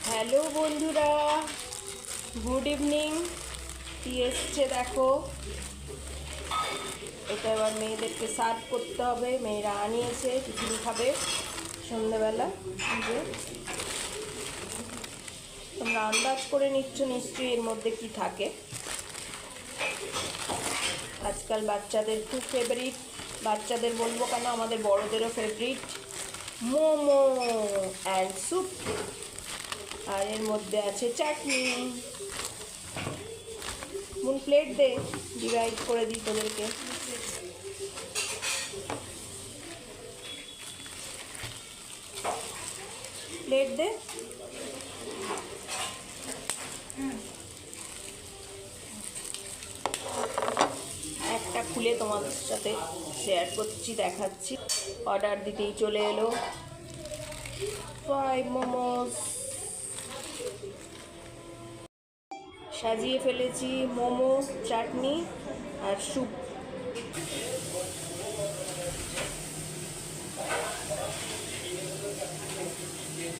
Hello বন্ধুরা, good evening. কি এসছে দেখো, এটা এবার মেয়েদেরকে সার্ভ করতে হবে। মেয়েরা আনিয়েছে, টিফিন খাবে সন্ধ্যেবেলা। যে তোমরা আন্দাজ করে নিচ্ছ নিশ্চয়ই এর মধ্যে কি থাকে। আজকাল বাচ্চাদের খুব ফেভারিট, বাচ্চাদের বলবো কেন, আমাদের বড়দেরও ফেভারিট, মোমো অ্যান্ড স্যুপ। আর এর মধ্যে আছে চাটনি। মুন প্লেট দে, ডিভাইড করে দিই তোদেরকে। প্লেট দে। একটা খুলে তোমাদের সাথে শেয়ার করছি, দেখাচ্ছি। অর্ডার দিতেই চলে এলো 5 মোমোস। সাজিয়ে ফেলেছি মোমো, চাটনি আর স্যুপ।